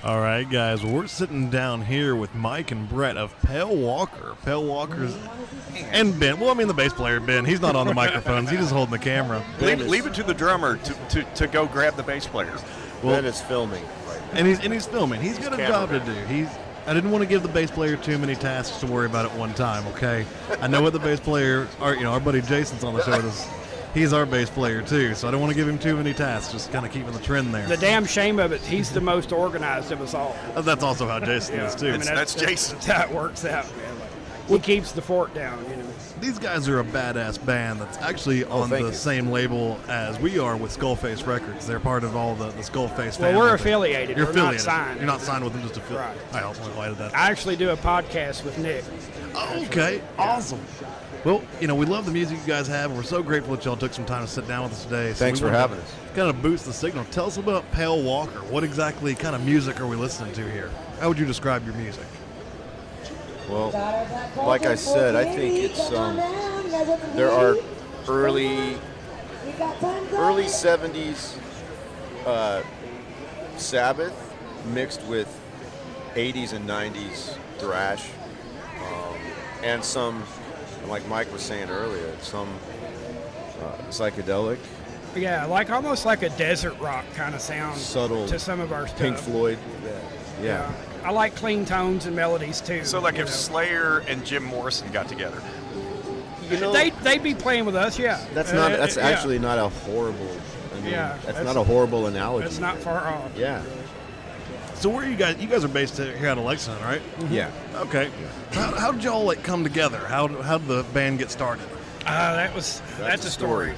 All right, guys, we're sitting down here with Mike and Brett of Pale Walker. Pale Walker's and Ben. Well, I mean the bass player, Ben. He's not on the microphones. He's just holding the camera. Leave it to the drummer to go grab the bass player. Well, Ben is filming. And he's filming. He's got a job to do. I didn't want to give the bass player too many tasks to worry about at one time, okay? I know what the bass player, our buddy Jason's on the show. He's our bass player, too, so I don't want to give him too many tasks, just kind of keeping the trend there. The damn shame of it, he's the most organized of us all. That's also how Jason is, too. I mean, that's Jason. That's how it works out, man. He keeps the fort down, you know. These guys are a badass band that's actually on the same label as we are with Skullface Records. They're part of all the Skullface family. Well, we're affiliated. You're affiliated. Not signed. You're not signed with them, just affiliated. Right. I also invited that. I actually do a podcast with Nick. Oh, okay, awesome. Well, we love the music you guys have, and we're so grateful that y'all took some time to sit down with us today. Thanks for having us. Kind of boost the signal. Tell us about Pale Walker. What exactly kind of music are we listening to here? How would you describe your music? Well, like I said, I think it's there are early 70s Sabbath mixed with 80s and 90s thrash, and some, like Mike was saying earlier, some psychedelic. Yeah, almost like a desert rock kind of sound. Subtle. To some of our stuff. Pink Floyd. Yeah. I like clean tones and melodies too. So, like, if Slayer and Jim Morrison got together, they'd be playing with us, yeah. That's actually not a horrible. That's not a horrible analogy. It's not far off. Yeah. So where are you guys? You guys are based here out of Lexington, right? Mm-hmm. Yeah. Okay. How did y'all come together? How did the band get started? That's a story.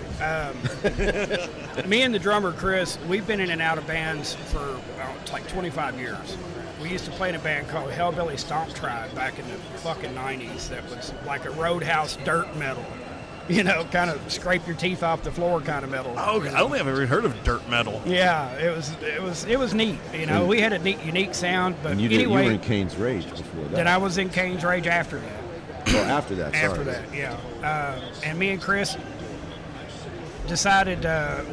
Me and the drummer Chris, we've been in and out of bands for like 25 years. We used to play in a band called Hellbilly Stomp Tribe back in the fucking 90s. That was like a roadhouse dirt metal, kind of scrape your teeth off the floor kind of metal. Oh, okay. I don't think I've ever heard of dirt metal. Yeah, it was neat. We had a neat, unique sound. But and you anyway, were in Cain's Rage before that. Then I was in Cain's Rage after that. Well, after that. After that, yeah. And me and Chris decided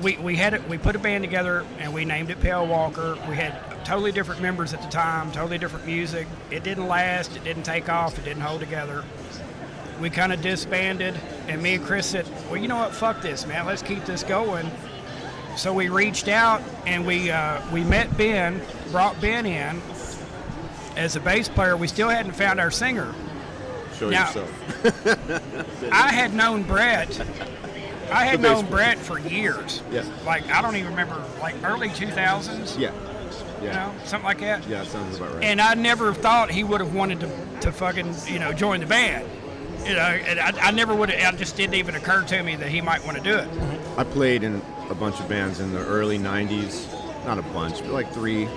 we put a band together and we named it Pale Walker. We had totally different members at the time, totally different music. It didn't last. It didn't take off. It didn't hold together. We kind of disbanded, and me and Chris said, well, you know what? Fuck this, man. Let's keep this going. So we reached out and we met Ben, brought Ben in as a bass player. We still hadn't found our singer. Show yourself. I had known Brett. Brett for years. Yeah. Like, I don't even remember, like early 2000s. Yeah. Yeah. Something like that. Yeah, it sounds about right. And I never thought he would have wanted to fucking, join the band. And I never would have, it just didn't even occur to me that he might want to do it. I played in a bunch of bands in the early 90s. Not a bunch, but like three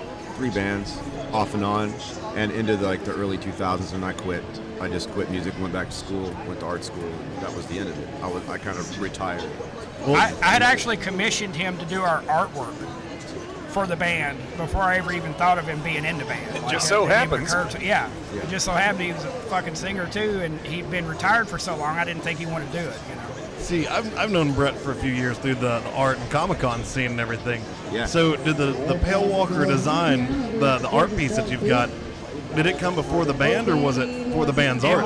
bands off and on. And into the early 2000s, and I quit. I just quit music, went back to school, went to art school. That was the end of it. I kind of retired. Well, I had actually commissioned him to do our artwork for the band before I ever even thought of him being in the band. It just so happens. It just so happened he was a fucking singer too, and he'd been retired for so long, I didn't think he wanted to do it, See, I've known Brett for a few years through the art and Comic-Con scene and everything. Yeah. So did the Pale Walker design, the art piece that you've got, did it come before the band, or was it for the band's art? It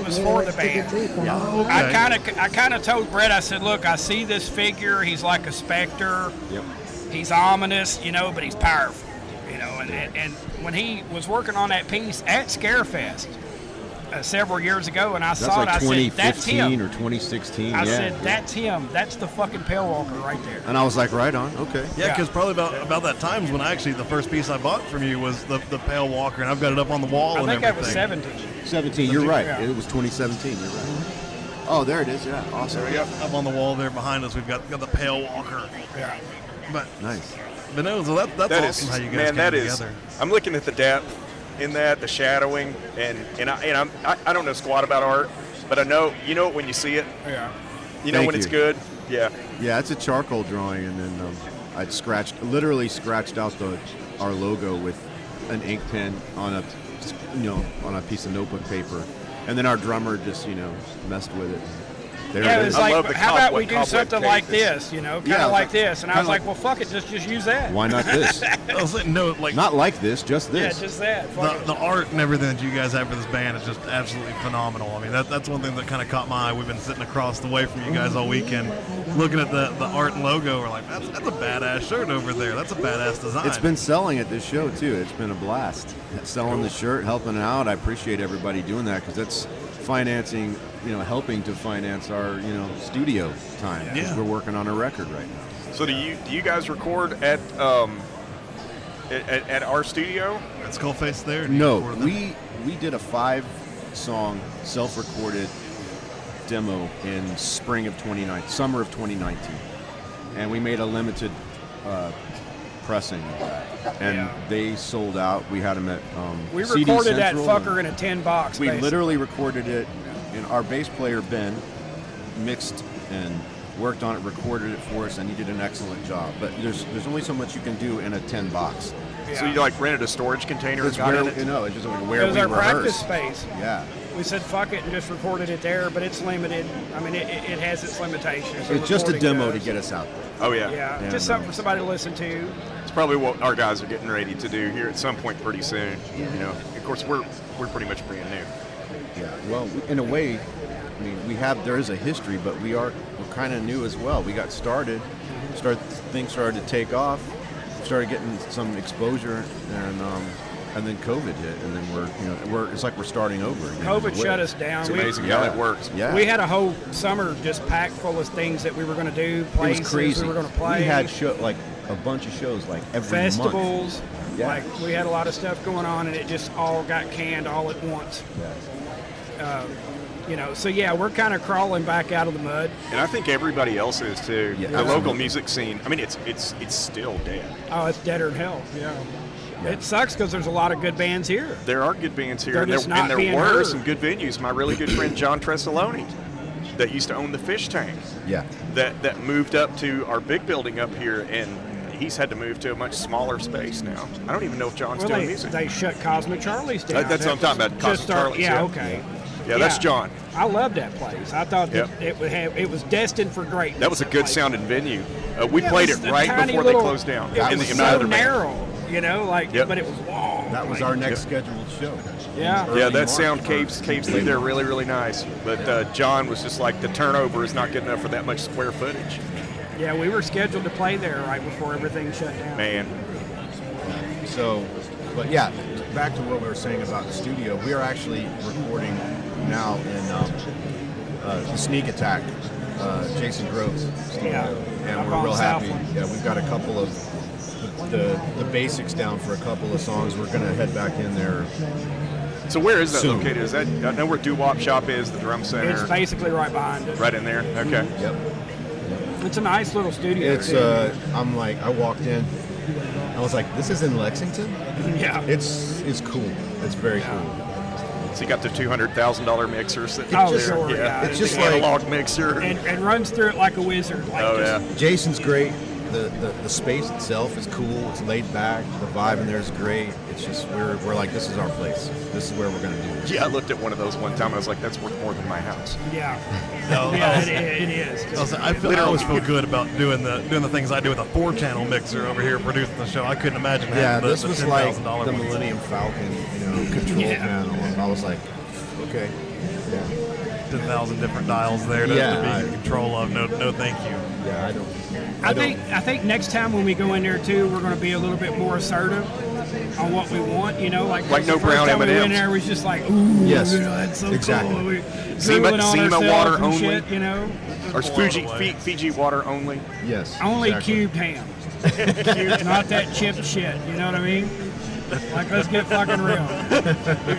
was for the band. Oh, okay. I kind of told Brett, I said, look, I see this figure. He's like a specter. Yep. He's ominous, but he's powerful, And when he was working on that piece at Scarefest several years ago, and I saw it, I said, that's him. 2015 or 2016. I said, that's him. That's the fucking Pale Walker right there. And I was like, right on, okay. Yeah, because probably about that time is when the first piece I bought from you was the Pale Walker, and I've got it up on the wall and everything. I think that was 17. 17, you're right. Yeah. It was 2017, you're right. Oh, there it is, yeah, awesome. There we go. Up on the wall there behind us, we've got the Pale Walker. Yeah. But nice. But no, so that's awesome how you guys came together. I'm looking at the depth in that, the shadowing, and I don't know squat about art, but I know it when you see it. Yeah. You know when it's good. Yeah. Yeah, it's a charcoal drawing, and then I literally scratched out our logo with an ink pen on a piece of notebook paper, and then our drummer just messed with it. There Yeah, it it is. was I like, love the how about we cobweb do cake. something like this, kind of Yeah, like this? And I was kinda like, well, fuck it, just use that. Why not this? I was like, no, like Not like this, just Yeah, this. just that. Fuck it. the art and everything that you guys have for this band is just absolutely phenomenal. I mean, that's one thing that kind of caught my eye. We've been sitting across the way from you guys all weekend, looking at the art and logo. We're like, that's a badass shirt over there. That's a badass design. It's been selling at this show too. It's been a blast. Selling the shirt, helping out. I appreciate everybody doing that because that's financing, helping to finance our, studio time. 'Cause Yeah. we're working on a record right now. So do you guys record at our studio? At Skullface there. Do you No, record them? we did a 5-song self-recorded demo in summer of 2019, and we made a limited pressing of that, and Yeah. they sold out. We had them at We CD recorded that Central, fucker in a tin box. We basically. literally recorded it, and our bass player Ben mixed and worked on it, recorded it for us, and he did an excellent job. But there's only so much you can do in a 10 box. Yeah. So you like rented a storage container and It's got where in it? it's just like where It was we our rehearse. practice space. Yeah, We said fuck it and just recorded it there, but it's limited. I mean, it has its limitations. it's just a recording demo to does. get us out there. Oh yeah. Yeah, Yeah, just something for somebody to listen to. It's probably what our guys are getting ready to do here at some point pretty soon. Of course we're pretty much brand new. Yeah. Well, in a way, I mean, there is a history, but we're kind of new as well. We got things started to take off, started getting some exposure, and then COVID hit, and then it's like we're starting over again. COVID shut us down. It's amazing how that works. Yeah. We had a whole summer just packed full of things that we were going to do, It places was crazy. we were going to play. We had a bunch of shows like every festivals. month. Yeah. Like we had a lot of stuff going on, and it just all got canned all at once. So yeah, we're kind of crawling back out of the mud. And I think everybody else is too. Yeah, the local absolutely. music scene. I mean, it's still dead. Oh, it's deader than hell. Yeah. Yeah. It sucks because there's a lot of good bands here. There are good bands here, They're and just there, not and there being were heard. some good venues. My really good friend John Tresoloni, that used to own the Fish Tank, Yeah. that moved up to our big building up here, and he's had to move to a much smaller space now. I don't even know if John's Well, doing they, music. they shut Cosmic Charlie's down. That's what I'm talking about, Cosmic Just Charlie's, Yeah, yeah. okay. Yeah, that's John. I loved that place. I thought that it was destined for greatness. That was a good place. sounding venue. We Yeah, played was it a right tiny before little- they closed down. It That was was in so the other band. narrow, Yep. but it was long. That was our next scheduled show. Yeah. Early Yeah, that March. sound caves through there really, really nice. But John was just like, the turnover is not good enough for that much square footage. Yeah, we were scheduled to play there right before everything shut down. Man, So, but yeah, back to what we were saying about the studio. We are actually recording now in the Sneak Attack, Jason Groves studio, Yeah. and Up we're on real happy. Southland. Yeah, we've got a couple of the basics down for a couple of songs. We're gonna head back in there. so where is that Soon. located? Is that, I know where Doo Wop Shop is, the drum center. It's basically right behind it. Right in there. Okay. Yep. It's a nice little studio. It's too. I walked in. I was like, this is in Lexington. yeah. It's cool. It's very cool. So you got the $200,000 mixer sitting Oh, there. sure, yeah. It's just the like- analog mixer. and runs through it like a wizard. Like Oh just, yeah. Jason's great. The space itself is cool. It's laid back. The vibe in there is great. It's just we're like, this is our place. This is where we're gonna do it. Yeah, I looked at one of those one time. I was like, that's worth more than my house. Yeah. No, Yeah, it is. I always feel good about doing the things I do with a 4-channel mixer over here producing the show. I couldn't imagine Yeah, having this the was like $10,000 the one. Millennium Falcon, control Yeah. panel. And I was like, okay. Yeah. 10,000 different dials there to Yeah, be in control of. No, thank you. Yeah, I think next time when we go in there too, we're going to be a little bit more assertive on what we want. Like Like the no first brown time we went in M&Ms. there, we was just like, ooh, Yes, that's so exactly. cool. We Zima- drooling on Zima ourselves water and only. shit, Or Blown Fiji, away. Fiji water only. Yes. Only exactly. cubed ham, not that chipped shit. You know what I mean? Like, let's get fucking real.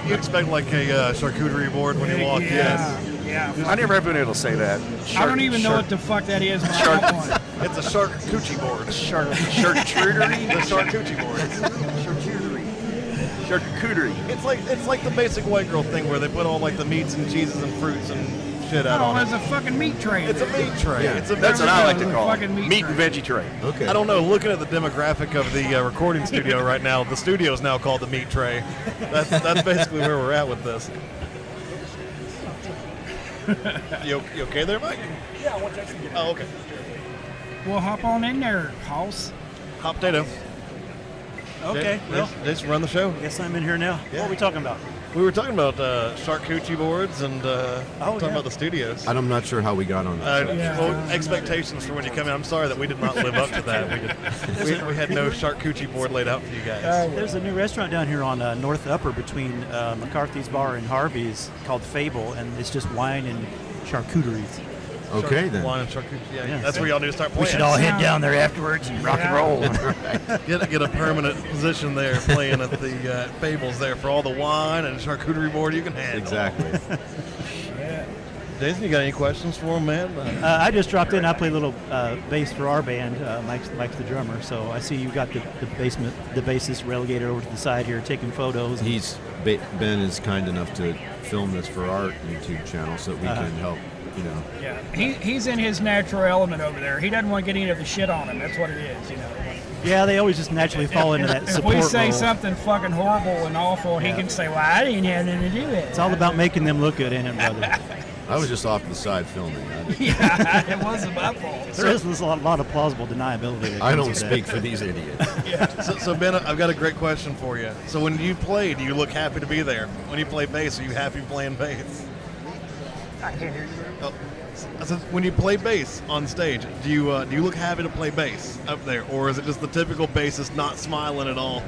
You expect like a charcuterie board when you walk in. Yeah. I never have been able to say that. I don't even know what the fuck that is. But I want one. It's a charcuterie board. Charcuterie? The charcuterie board. Charcuterie. It's like the basic white girl thing where they put all like the meats and cheeses and fruits and shit out Oh, on there's it. a fucking meat tray. It's a meat tray. Yeah. It's a That's what I like to It's a call it. fucking meat Meat and veggie tray. Okay. I don't know. Looking at the demographic of the recording studio right now, the studio is now called the meat tray. That's basically where we're at with this. You okay there, Mike? Yeah, I want Jason to get Oh, okay. We'll hop on in there, Hoss. Hot potato. Okay, well, Jason, run the show. I guess I'm in here now. Yeah. What are we talking about? We were talking about charcuterie boards and talking yeah. about the studios. I'm not sure how we got on that. Well, expectations for when you come in. I'm sorry that we did not live up to that. We had no charcuterie board laid out for you guys. There's a new restaurant down here on North Upper between McCarthy's Bar and Harvey's called Fable, and it's just wine and charcuteries. Okay, then. Wine and charcuterie. Yeah, Yeah. that's where y'all need to start playing. We should all head down there afterwards and rock and roll. Get a permanent position there, playing at the Fables there for all the wine and charcuterie board you can handle. Exactly. Jason, you got any questions for him, man? I just dropped in. I play a little bass for our band. Mike's the drummer, so I see you got the bassist relegated over to the side here taking photos. Ben is kind enough to film this for our YouTube channel so that we can help. Yeah, he's in his natural element over there. He doesn't want to get any of the shit on him. That's what it is, Yeah, they always just naturally fall into that If support we say role. something fucking horrible and awful, he can say, "Well, I didn't have anything to do with it." It's all about making them look good, ain't it, brother? I was just off to the side filming. Yeah, it wasn't my fault. There's a lot of plausible deniability. that I comes don't with speak that. for these idiots. So Ben, I've got a great question for you. So when you play, do you look happy to be there? When you play bass, are you happy playing bass? I can't hear you. Oh, so when you play bass on stage, do you look happy to play bass up there, or is it just the typical bassist not smiling at all?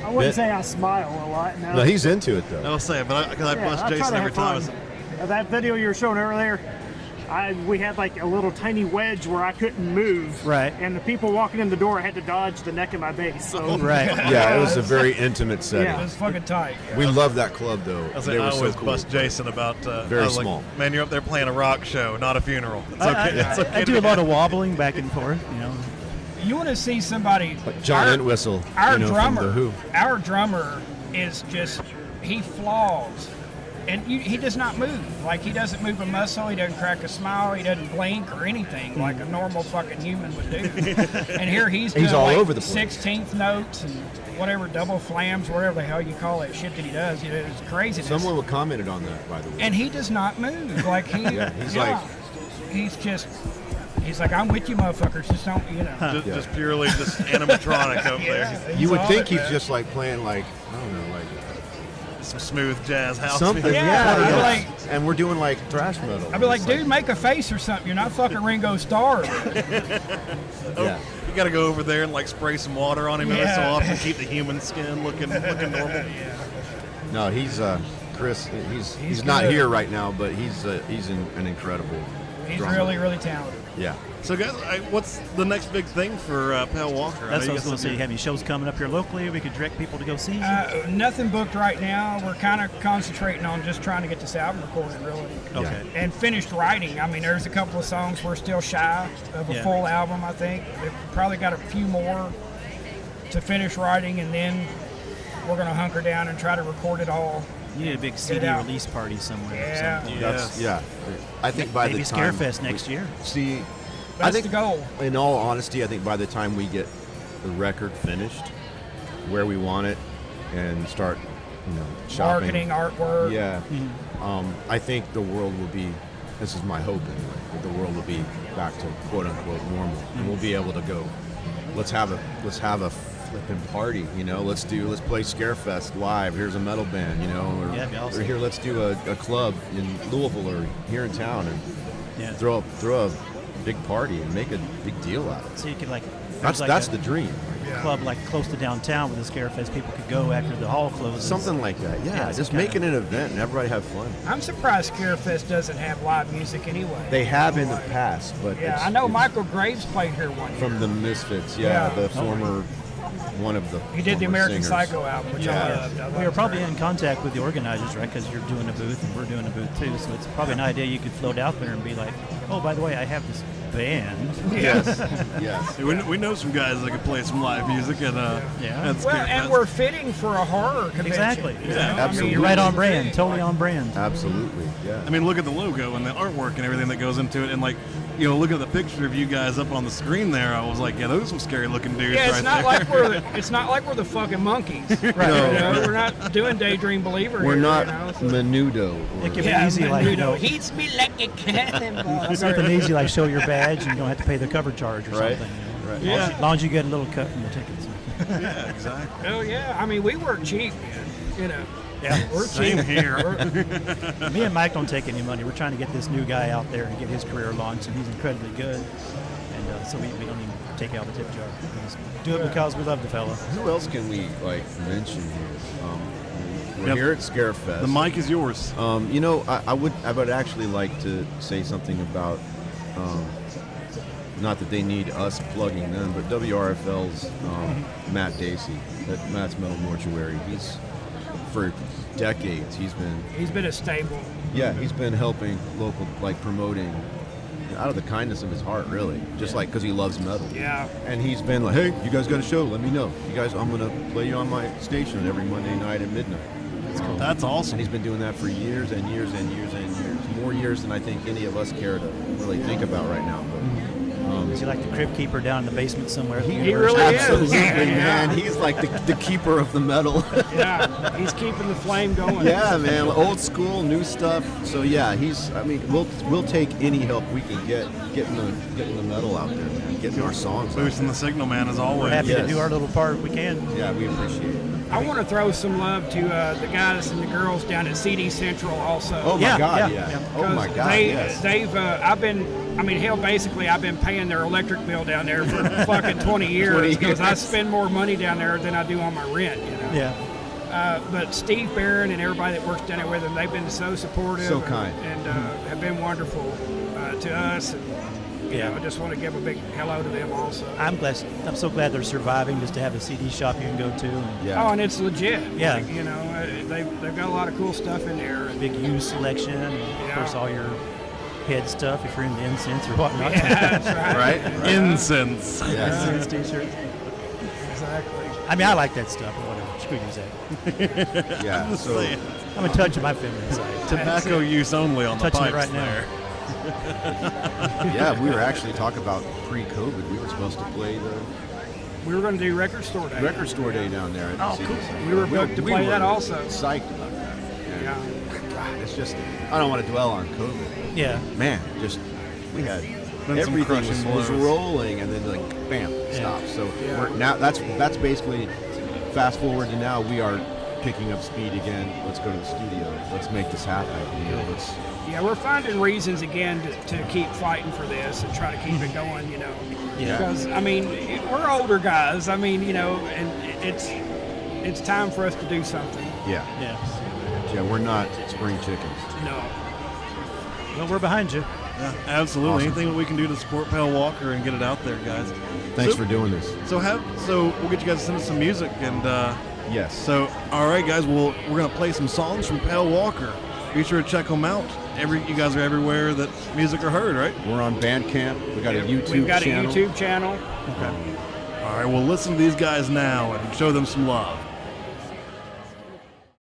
I wouldn't say I smile a lot. No, No, he's into it though. I'll say it, but because I bust I try Jason to every have time. fun. That video you were showing earlier, we had like a little tiny wedge where I couldn't move. Right. And the people walking in the door, I had to dodge the neck of my bass. So Right. Yeah, it was a very intimate setting. Yeah. It was fucking tight. We love that club though. I They were so always cool. bust Jason about Very I was like, small. man, you're up there playing a rock show, not a funeral. It's okay. It's okay I to do a be lot of happy. wobbling back and forth, you know. You want to see somebody? Like John Entwistle, Our from drummer. The Who. Our drummer is just he flaws, and he does not move. Like he doesn't move a muscle. He doesn't crack a smile. He doesn't blink or anything like a normal fucking human would do. And here he's doing all like over the place. 16th notes and whatever double flams, whatever the hell you call that shit that he does. It's craziness. Someone commented on that, by the way. And he does not move. Like he, Yeah, he's like, I'm with you, motherfuckers. Just don't, Just purely just animatronic up there. he's You would on think it, he's man. just like playing like, I don't know, like Some smooth jazz house something. music. Yeah, I'd be yeah. like- And we're doing like thrash metal. I'd be like, It's dude, make a face or something. You're not fucking Ringo Starr. yeah. You got to go over there and like spray some water on him every so Yeah. often, keep the human skin looking normal. No, he's Chris. He's He's not good. here right now, but he's an incredible. He's drummer. really, really talented. Yeah. So guys, what's the next big thing for Pale Walker? That's know what I was you going to guys say. You have any shows coming up here locally we could direct people to go see? Nothing booked right now. We're kind of concentrating on just trying to get this album recorded, really. Okay. And finished writing. I mean, there's a couple of songs we're still shy of a Yeah. full album, I think. We've probably got a few more to finish writing, and then we're going to hunker down and try to record it all. You need a big CD out. release party somewhere. Yeah. Or something. That's yeah. I think by Maybe the time Scarefest next year. See, That's I think the goal. In all honesty, I think by the time we get the record finished, where we want it, and start, shopping, Marketing, artwork. yeah, I think the world will be. This is my hope anyway. That the world will be back to quote unquote normal, and we'll be able to go. Let's have a flipping party, Let's play Scarefest live. Here's a metal band, or, Yeah, that'd be awesome. or here let's do a club in Louisville or here in town and Yeah. throw a big party and make a big deal out of it. So you could like. That's there's that's like the dream. a club like close to downtown with the Scarefest. People could go after the hall closes. Something like that. Yeah, it's just kinda- making an event and everybody have fun. I'm surprised Scarefest doesn't have live music anyway. They have in the past, but Yeah, it's- I know it's Michael Graves played here one year. from the Misfits. Yeah, Yeah. the former one of the. He did the former American singers. Psycho album, which Yeah. I loved. I We loved were probably it. in contact with the organizers, right? Because you're doing a booth and we're doing a booth too. So it's probably an idea you could float out there and be like, oh, by the way, I have this band. Yes. Yes. We know some guys that can play some live music and Yeah. at Well, Scarefest. and we're fitting for a horror convention. Exactly. you know? Yeah, I mean, absolutely. You're right on that's the brand. thing. Totally Like, on brand. Absolutely. Yeah. I mean, look at the logo and the artwork and everything that goes into it, and like looking at the picture of you guys up on the screen there, I was like, yeah, those are some scary looking dudes Yeah, it's right not there. like we're the fucking monkeys. Right. We're not doing Daydream Believer. We're here, not so- menudo. It can be easy, like, Heats me like a cannonball. something easy like show your badge and you don't have to pay the cover charge or Right. something. Right. Yeah. As long as you get a little cut from the tickets. Yeah, exactly. Oh yeah, I mean we work cheap, man. Yeah. We're Same cheap. here. Me and Mike don't take any money. We're trying to get this new guy out there and get his career launched, and he's incredibly good. And so we don't even take out the tip jar. We just do it because we love the fella. Who else can we mention here? We're Yep. here at Scarefest. The mic is yours. I would actually like to say something about, not that they need us plugging them, but WRFL's Matt Dacey at Matt's Metal Mortuary. He's for decades he's been a staple. he's been helping local, like promoting out of the kindness of his heart, really, just like because he loves metal. Yeah. And he's been like, hey, you guys got a show? Let me know. You guys, I'm gonna play you on my station every Monday night at midnight. That's awesome. And he's been doing that for years and years and years and years. More years than I think any of us care to really think about right now. But, Is he like the crypt keeper down in the basement somewhere? At the He university? really is. absolutely, Yeah. man. He's like the keeper of the metal. Yeah, he's keeping the flame going. Yeah, man. Old school, new stuff. So yeah, we'll take any help we can getting the metal out there, man. Getting our songs out Boosting the signal, man, as We're always. happy Yes. to do our little part we can. there. Yeah, we appreciate it. I want to throw some love to the guys and the girls down at CD Central also. Oh my Yeah, God, yeah, yeah. yeah. Oh my God, yes. Basically I've been paying their electric bill down there for fucking 20 years because I spend more money down there than I do on my rent. Yeah. But Steve Barron and everybody that works down there with them, they've been so supportive, So kind. and have been wonderful to us. And, I just want to give a big hello to them also. I'm so glad they're surviving just to have a CD shop you can go to. And Yeah. Oh, and it's legit. Yeah. Like, they've got a lot of cool stuff in there. And, big used selection, and of course all your head stuff if you're into incense or whatnot. yeah, that's right. Right? Incense. Yes. Incense t-shirts. Exactly. I mean, I like that stuff or whatever. Screw you, Zach. Yeah. So I'm in touch with my feminine side. Tobacco use only on the Touching pipes it right now. there. yeah, we were actually talking about pre-COVID. We were supposed to play the We were going to do Record Store Day. record store day down there. At Oh, the cool. city. We were booked to play were that also. Psyched about that. Yeah. God, it's just, I don't want to dwell on COVID. Yeah. Man, just we had Been some everything crushing was blows. rolling, and then like bam, stop. So Yeah. we're now that's basically fast forward to now we are picking up speed again. Let's go to the studio. Let's make this happen. Let's Yeah, we're finding reasons again to keep fighting for this and try to keep it going, Yeah. Because, I mean, we're older guys. I mean, and it's time for us to do something. yeah. We're not spring chickens. No. Well, we're behind you. Yeah, absolutely. Awesome. Anything that we can do to support Pale Walker and get it out there, guys. Thanks So- for doing this. So we'll get you guys to send us some music, and Yes. so all right, guys. We're gonna play some songs from Pale Walker. Be sure to check them out. You guys are everywhere that music are heard, right? We're on Bandcamp. We got a YouTube We've got channel. a YouTube channel. All right, well, listen to these guys now and show them some love.